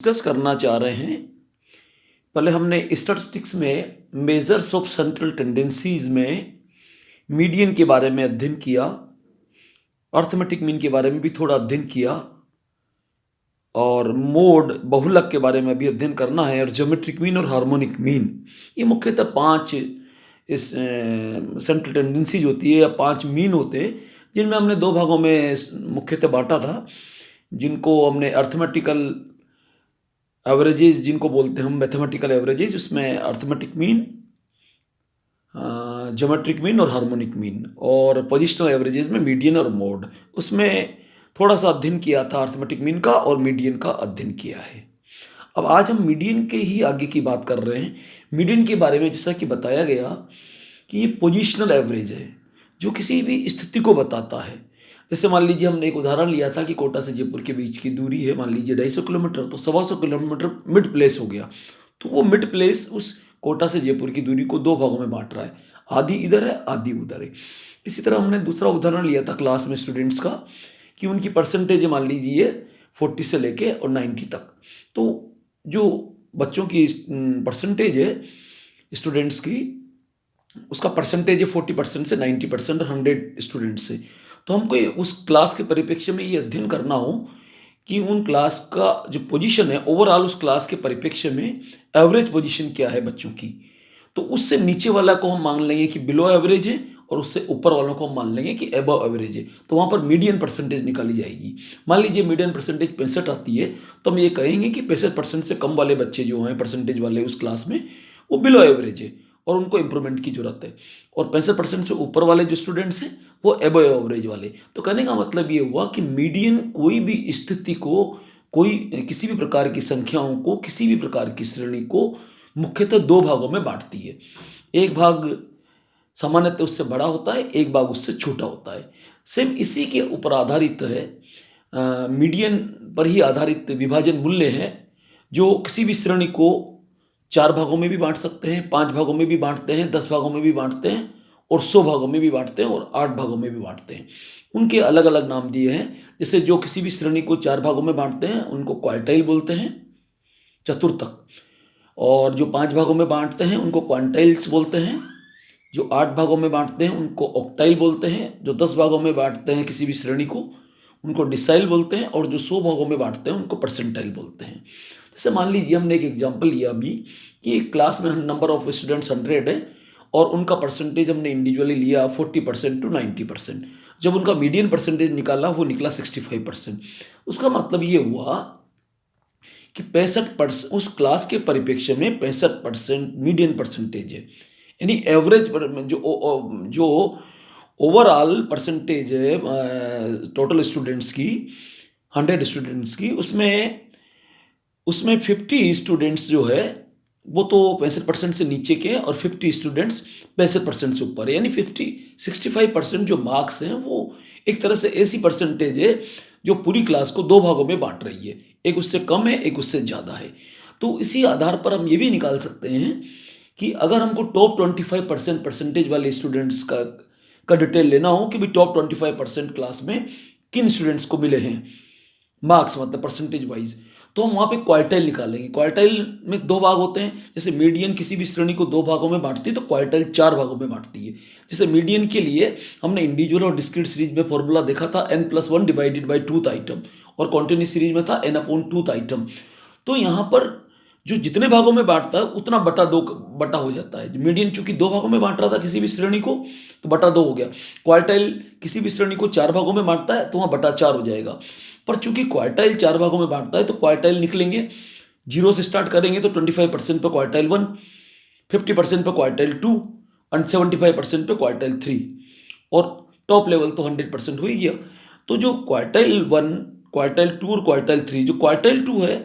Discuss करना चाह रहे हैं। पहले हमने स्टैटिस्टिक्स में मेजर्स ऑफ सेंट्रल टेंडेंसीज में मीडियन के बारे में अध्ययन किया, अर्थमेटिक मीन के बारे में भी थोड़ा अध्ययन किया और मोड बहुलक के बारे में भी अध्ययन करना है, और ज्योमेट्रिक मीन और हार्मोनिक मीन। ये मुख्यतः 5 इस सेंट्रल टेंडेंसीज होती है या 5 मीन होते हैं, जिनमें हमने 2 भागों में मुख्यतः बांटा था, जिनको हमने अर्थमेटिकल एवरेजेस जिनको बोलते हैं हम, मैथमेटिकल एवरेजेस, उसमें अर्थमेटिक मीन, ज्योमेट्रिक मीन और हार्मोनिक मीन, और पोजिशनल एवरेजेस में मीडियन और मोड। उसमें थोड़ा सा अध्ययन किया था अर्थमेटिक मीन का, और मीडियन का अध्ययन किया है। अब आज हम मीडियन के ही आगे की बात कर रहे हैं। मीडियन के बारे में जैसा कि बताया गया कि ये पोजिशनल एवरेज है जो किसी भी स्थिति को बताता है। जैसे मान लीजिए हमने एक उदाहरण लिया था कि कोटा से जयपुर के बीच की दूरी है मान लीजिए 250 किलोमीटर, तो 125 किलोमीटर मिड प्लेस हो गया। तो वो मिड प्लेस उस कोटा से जयपुर की दूरी को 2 भागों में बांट रहा है, आधी इधर है आधी उधर है। इसी तरह हमने दूसरा उदाहरण लिया था क्लास में स्टूडेंट्स का कि उनकी परसेंटेज मान लीजिए 40 से लेके और 90 तक। तो जो बच्चों की परसेंटेज है स्टूडेंट्स की, उसका परसेंटेज है 40% से 90% और 100 स्टूडेंट से। तो हमको उस क्लास के परिप्रेक्ष्य में ये अध्ययन करना हो कि उन क्लास का जो पोजीशन है ओवरऑल, उस क्लास के परिप्रेक्ष्य में एवरेज पोजीशन क्या है बच्चों की। तो उससे नीचे वाला को हम मान लेंगे कि बिलो एवरेज है, और उससे ऊपर वालों को हम मान लेंगे कि अबव एवरेज है। तो वहाँ पर मीडियन परसेंटेज निकाली जाएगी। मान लीजिए मीडियन परसेंटेज 65 आती है, तो हम ये कहेंगे कि 65% से कम वाले बच्चे जो हैं परसेंटेज वाले उस क्लास में, वो बिलो एवरेज है और उनको इंप्रूवमेंट की जरूरत है। और 65% से ऊपर वाले जो स्टूडेंट्स हैं वो अबव एवरेज वाले। तो कहने का मतलब ये हुआ कि मीडियन कोई भी स्थिति को, कोई किसी भी प्रकार की संख्याओं को, किसी भी प्रकार की श्रेणी को मुख्यतः 2 भागों में बांटती है। एक भाग सामान्यतः उससे बड़ा होता है, एक भाग उससे छोटा होता है। सेम इसी के ऊपर आधारित है, मीडियन पर ही आधारित विभाजन मूल्य है, जो किसी भी श्रेणी को 4 भागों में भी बांट सकते हैं, 5 भागों में भी बांटते हैं, 10 भागों में भी बांटते हैं, और 100 भागों में भी बांटते हैं, और 8 भागों में भी बांटते हैं। उनके अलग अलग नाम दिए हैं। जैसे जो किसी भी श्रेणी को 4 भागों में बांटते हैं उनको क्वार्टाइल बोलते हैं, चतुर्थक। और जो 5 भागों में बांटते हैं उनको क्वांटाइल्स बोलते हैं। जो 8 भागों में बांटते हैं उनको ऑक्टाइल बोलते हैं। जो 10 भागों में बांटते हैं किसी भी श्रेणी को उनको डिसाइल बोलते हैं। और जो 100 भागों में बांटते हैं उनको परसेंटाइल बोलते हैं। जैसे मान लीजिए हमने एक एग्जाम्पल लिया अभी कि एक क्लास में नंबर ऑफ स्टूडेंट्स 100 है, और उनका परसेंटेज हमने इंडिविजुअली लिया 40% टू 90%। जब उनका मीडियन परसेंटेज निकाला वो निकला 65%। उसका मतलब ये हुआ कि 65% उस क्लास के परिप्रेक्ष्य में 65% मीडियन परसेंटेज है। यानी एवरेज जो ओवरऑल परसेंटेज है टोटल स्टूडेंट्स की, 100 स्टूडेंट्स की, उसमें 50 स्टूडेंट्स जो है वो तो 65% से नीचे के हैं, और 50 स्टूडेंट्स 65% से ऊपर है। यानी 65% जो मार्क्स हैं वो एक तरह से ऐसी परसेंटेज है जो पूरी क्लास को 2 भागों में बांट रही है। एक उससे कम है, एक उससे ज़्यादा है। तो इसी आधार पर हम ये भी निकाल सकते हैं कि अगर हमको टॉप 25% परसेंटेज वाले स्टूडेंट्स का डिटेल लेना हो कि भाई टॉप 25% क्लास में किन स्टूडेंट्स को मिले हैं मार्क्स, मतलब परसेंटेज वाइज, तो हम वहाँ पे क्वार्टाइल निकालेंगे। क्वार्टाइल में 2 भाग होते हैं। जैसे मीडियन किसी भी श्रेणी को 2 भागों में बांटती है, तो क्वार्टाइल 4 भागों में बांटती है। जैसे मीडियन के लिए हमने इंडिविजुअल और डिस्क्रीट सीरीज में फॉर्मूला देखा था n+1 divided by 2th item, और कॉन्टिन्यूस सीरीज में था n/2th आइटम। तो यहाँ पर जो जितने भागों में बांटता है उतना बटा 2 बटा हो जाता है। मीडियन चूंकि 2 भागों में बांट रहा था किसी भी श्रेणी को, तो बटा 2 हो गया। क्वार्टाइल किसी भी श्रेणी को 4 भागों में बांटता है तो वहाँ बटा 4 हो जाएगा। पर चूंकि क्वार्टाइल 4 भागों में बांटता है तो क्वार्टाइल निकलेंगे, 0 से स्टार्ट करेंगे तो 25% पे क्वार्टाइल 1, 50% पे क्वार्टाइल 2, और 75% पे क्वार्टाइल 3, और टॉप लेवल तो 100% हो ही गया। तो जो क्वार्टाइल 1, क्वार्टाइल 2 और क्वार्टाइल 3, जो क्वार्टाइल 2 है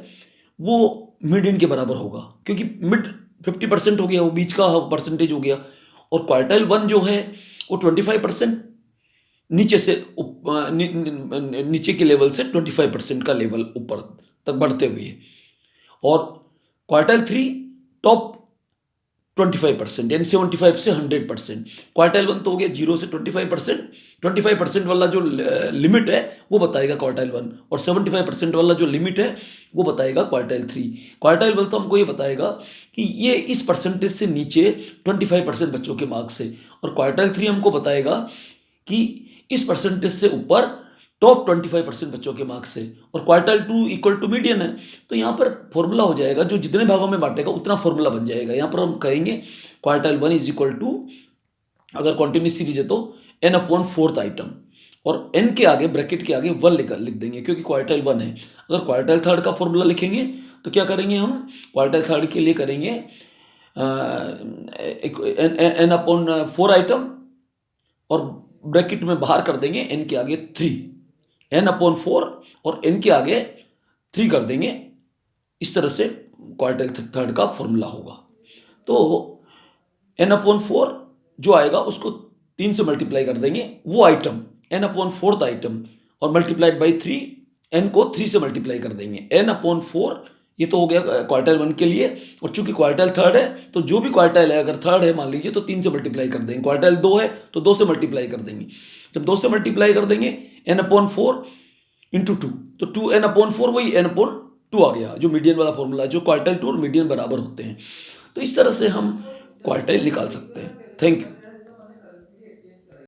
वो मीडियन के बराबर होगा, क्योंकि मिड 50% हो गया, वो बीच का परसेंटेज हो गया। और क्वार्टाइल 1 जो है वो 25% नीचे से नीचे के लेवल से 25% का लेवल ऊपर तक बढ़ते हुए, और क्वार्टाइल 3 टॉप 25%, यानी 75 से 100%। क्वार्टाइल 1 तो हो गया 0 से 25%। 25% वाला जो लिमिट है वो बताएगा क्वार्टाइल 1, और 75% वाला जो लिमिट है वो बताएगा क्वार्टाइल 3। क्वार्टाइल 1 तो हमको ये बताएगा कि ये इस परसेंटेज से नीचे 25% बच्चों के मार्क्स से, और क्वार्टाइल 3 हमको बताएगा कि इस परसेंटेज से ऊपर टॉप 25% बच्चों के मार्क्स से, और क्वार्टाइल 2 इक्वल टू मीडियन है। तो यहाँ पर फॉर्मूला हो जाएगा, जो जितने भागों में बांटेगा उतना फॉर्मूला बन जाएगा। यहाँ पर हम कहेंगे क्वार्टाइल 1 इज इक्वल टू, अगर कॉन्टिन्यूस सीरीज है तो n अपॉन फोर्थ आइटम, और n के आगे ब्रैकेट के आगे 1 लिख देंगे क्योंकि क्वार्टाइल 1 है। अगर क्वार्टाइल थर्ड का फॉर्मूला लिखेंगे तो क्या करेंगे हम, क्वार्टाइल थर्ड के लिए करेंगे n अपॉन 4 आइटम, और ब्रैकेट में बाहर कर देंगे n के आगे 3, n अपॉन 4 और n के आगे 3 कर देंगे। इस तरह से क्वार्टाइल थर्ड का फॉर्मूला होगा। तो n अपॉन 4 जो आएगा उसको 3 से मल्टीप्लाई कर देंगे, वो item n upon fourth item, और मल्टीप्लाइड बाई 3, n को 3 से मल्टीप्लाई कर देंगे। n अपॉन 4 ये तो हो गया क्वार्टाइल 1 के लिए, और चूंकि क्वार्टाइल थर्ड है तो जो भी क्वार्टाइल है, अगर थर्ड है मान लीजिए तो 3 से मल्टीप्लाई कर देंगे। क्वार्टाइल 2 है तो 2 से मल्टीप्लाई कर देंगे। जब 2 से मल्टीप्लाई कर देंगे n अपॉन 4 इंटू 2, तो 2n अपॉन 4 वही n अपॉन 2 आ गया, जो मीडियन वाला फॉर्मूला है, जो क्वार्टाइल 2 और मीडियन बराबर होते हैं। तो इस तरह से हम क्वार्टाइल निकाल सकते हैं। Thank you.